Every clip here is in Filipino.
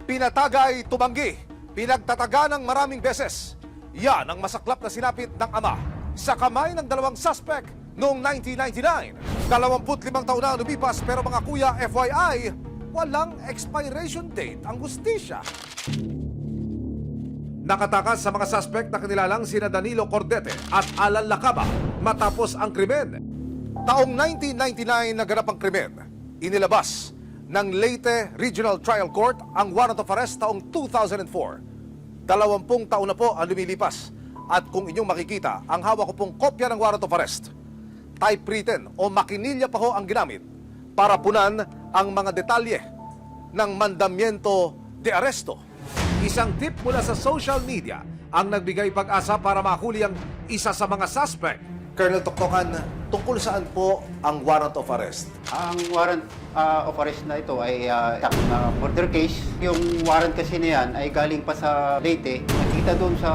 Pinatagay, tumanggi, pinagtataga ng maraming beses. Yan ang masaklap na sinapit ng ama sa kamay ng dalawang suspect noong 1999. 25 taon na lumipas pero mga kuya, FYI, walang expiration date ang hustisya. Nakatakas sa mga suspect na kanilalang sina Danilo Cordete at Alan Lacaba matapos ang krimen. Taong 1999 naganap ang krimen. Inilabas ng Leyte Regional Trial Court ang warrant of arrest taong 2004. 20 taon na po ang lumilipas. At kung inyong makikita, ang hawak ko pong kopya ng warrant of arrest, typewritten o makinilya pa ho ang ginamit para punan ang mga detalye ng mandamiento de arresto. Isang tip mula sa social media ang nagbigay pag-asa para mahuli ang isa sa mga suspect. Colonel Toktokan, tungkol saan po ang warrant of arrest? Ang warrant of arrest na ito ay murder case. Yung warrant kasi na yan ay galing pa sa Leyte. Nakita doon sa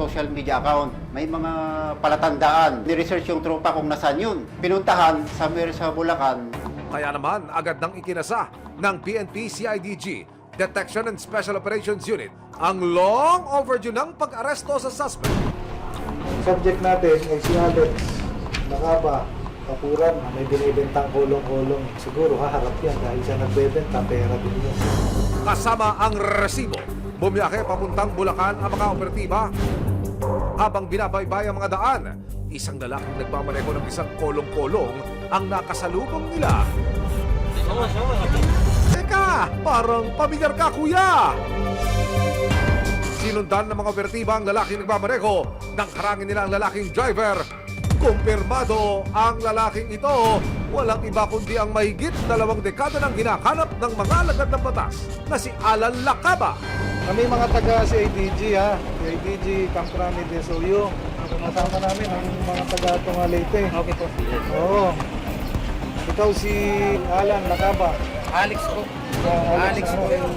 social media account. May mga palatandaan. Ni-research yung tropa kung nasaan yun. Pinuntahan sa Bulacan. Kaya naman agad nang ikinasa ng PNP CIDG Detection and Special Operations Unit ang long overdue ng pag-aresto sa suspect. Subject natin ay si Alex Lacaba, kapuran, may binibentang kulong-kulong. Siguro haharap yan dahil siya nagbebenta, pera din yun. Kasama ang resibo, bumiyake papuntang Bulacan ang mga operatiba. Habang binabaybay ang mga daan, isang lalaking nagmamaneho ng isang kolong-kolong ang nakasalubong nila. Teka, parang pamilyar ka, kuya! Sinundan ng mga operatiba ang lalaking nagmamaneho nang harangin nila ang lalaking driver. Kumpirmado ang lalaking ito, walang iba kundi ang mahigit 2 dekada nang hinahanap ng mga alagad ng batas na si Alan Lacaba. Kami mga taga CIDG ha, CIDG, Camp Crame de Soyo. Kasama namin ang mga taga itong Leyte. Okay po. Oo. Ikaw si Alan Lacaba. Alex po. Alex po yung...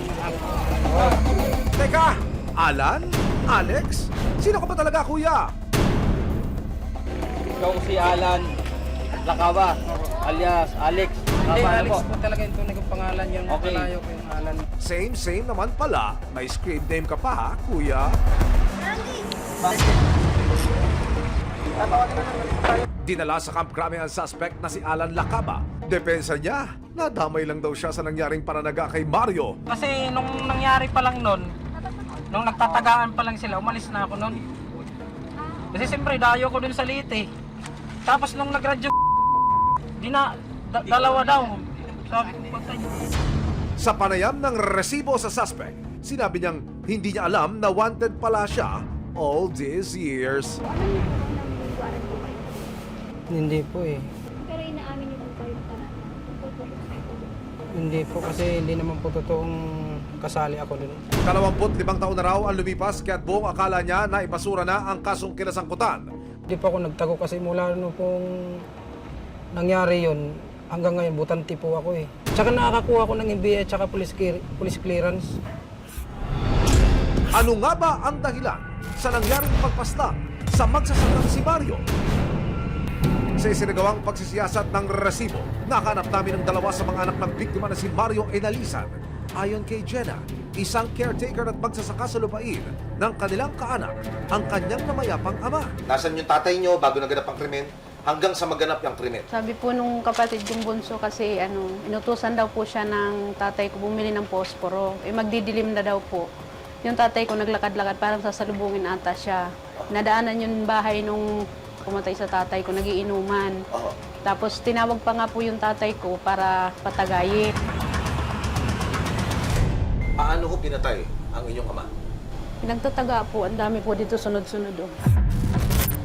Teka, Alan? Alex? Sino ka ba talaga, kuya? Ikaw si Alan Lacaba, alias Alex. Hindi, Alex po talaga yung tunay kong pangalan. Yung palayo ko yung Alan. Same naman pala. May screen name ka pa, ha, kuya? Dinala sa Camp Crame ang suspect na si Alan Lacaba. Depensa niya, nadamay lang daw siya sa nangyaring pananaga kay Mario. Kasi nung nangyari pa lang nun, nung nagtatagaan pa lang sila, umalis na ako nun. Kasi siyempre, dayo ko dun sa Leyte. Tapos nung nag-radyo, dalawa daw. Sabi ko, patay. Sa panayam ng resibo sa suspect, sinabi niyang hindi niya alam na wanted pala siya all these years. Hindi po eh. Pero inaamin niyo po kayo para Hindi po kasi hindi naman po totoong kasali ako dun. 25 taon na raw ang lumipas kaya't buong akala niya na ipasura na ang kasong kinasangkutan. Hindi pa ako nagtago kasi mula nung pong nangyari yun, hanggang ngayon butante po ako eh. Tsaka nakakakuha ko ng MBA at tsaka police clearance. Ano nga ba ang dahilan sa nangyaring pagpasta sa magsasakang si Mario? Sa isinagawang pagsisiyasat ng resibo, nakahanap namin ang dalawa sa mga anak ng biktima na si Mario Enalisan. Ayon kay Jenna, isang caretaker at magsasaka sa lupain ng kanilang kaanak, ang kanyang namayapang ama. Nasaan yung tatay nyo bago naganap ang krimen hanggang sa maganap yung krimen? Sabi po nung kapatid kong bunso kasi inutusan daw po siya ng tatay ko bumili ng posporo. Magdidilim na daw po. Yung tatay ko naglakad-lakad parang sasalubungin ata siya. Nadaanan yung bahay nung pumatay sa tatay ko, nagiinuman. Tapos tinawag pa nga po yung tatay ko para patagayin. Paano ko pinatay ang inyong ama? Pinagtataga po, ang dami po dito sunod-sunod.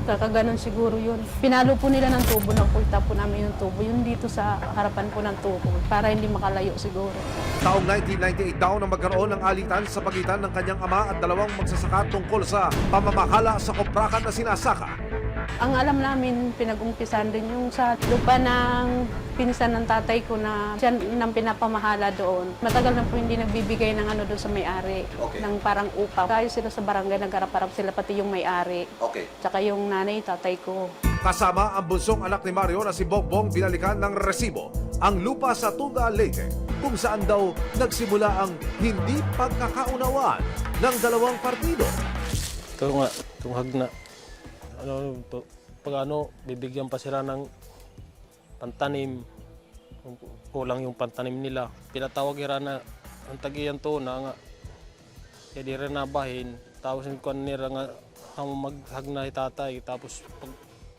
Kakaganon siguro yun. Pinalo po nila ng tubo, nakukita po namin yung tubo. Yun dito sa harapan po ng tubo, para hindi makalayo siguro. Taong 1998 daw na magkaroon ng alitan sa pagitan ng kanyang ama at dalawang magsasaka tungkol sa pamamakala sa koprakan na sinasaka. Ang alam namin, pinag-umpisan din yung sa lupa ng pinsan ng tatay ko na siya nang pinapamahala doon. Matagal na po hindi nagbibigay ng doon sa may-ari, ng parang upa. Kayo sila sa barangay, nagharap-harap sila pati yung may-ari. Okay. Tsaka yung nanay, tatay ko. Kasama ang bunsong anak ni Mario na si Bongbong binalikan ng resibo ang lupa sa Tunda, Leyte kung saan daw nagsimula ang hindi pagkakaunawaan ng dalawang partido. Ito nga, tunghag na. Pag bibigyan pa sila ng pantanim, kulang yung pantanim nila. Pinatawag ira na ang tagiyan to na nga, kaya di rin nabahin. Tapos yung kuwan nila nga, ang maghag na itatay. Tapos pag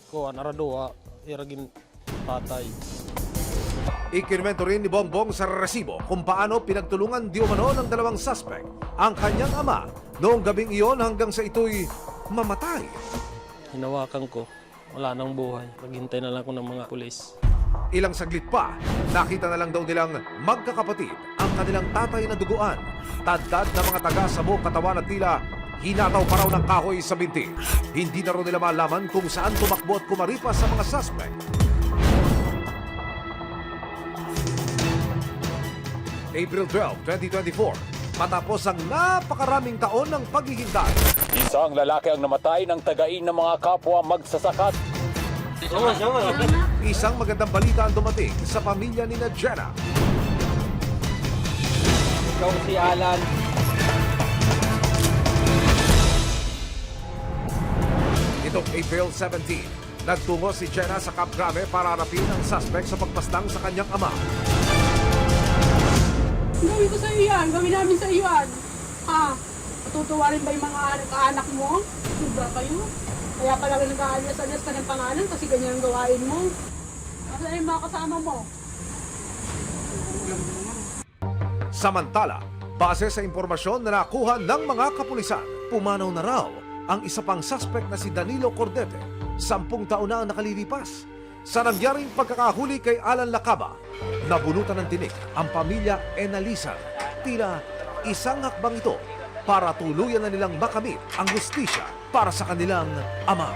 kuwan, aradoa, iragin patay. Ikinwento rin ni Bongbong sa resibo kung paano pinagtulungan di umano ng dalawang suspect ang kanyang ama noong gabing iyon hanggang sa ito'y mamatay. Hinawakan ko, wala nang buhay. Naghintay na lang ako ng mga pulis. Ilang saglit pa, nakita na lang daw nilang magkakapatid ang kanilang tatay na duguan. Tadtad na mga taga sa buong katawan at tila hinataw pa raw ng kahoy sa binti. Hindi na raw nila malaman kung saan tumakbo at kumaripas sa mga suspect. April 12, 2024, matapos ang napakaraming taon ng paghihintay. Isang lalaki ang namatay ng tagain ng mga kapwa magsasakat. Isang magandang balita ang dumating sa pamilya ni Jenna. Ikaw si Alan. Itong April 17, nagtungo si Jenna sa Camp Grave para harapin ang suspect sa pagpastang sa kanyang ama. Gawin ko sa iyo yan. Gawin namin sa iyo yan. Matutuwa rin ba yung mga anak mo? Sobra kayo. Kaya pala nag-aalias-alias ka ng pangalan kasi ganyan ang gawain mo. Kasi yung mga kasama mo. Samantala, base sa impormasyon na nakuha ng mga kapulisan, pumanaw na raw ang isa pang suspect na si Danilo Cordete. 10 taon na ang nakalilipas. Sa nangyaring pagkakahuli kay Alan Lacaba, nabunutan ng tinik ang pamilya Enalizar. Tila isang hakbang ito para tuluyan na nilang makamit ang hustisya para sa kanilang ama.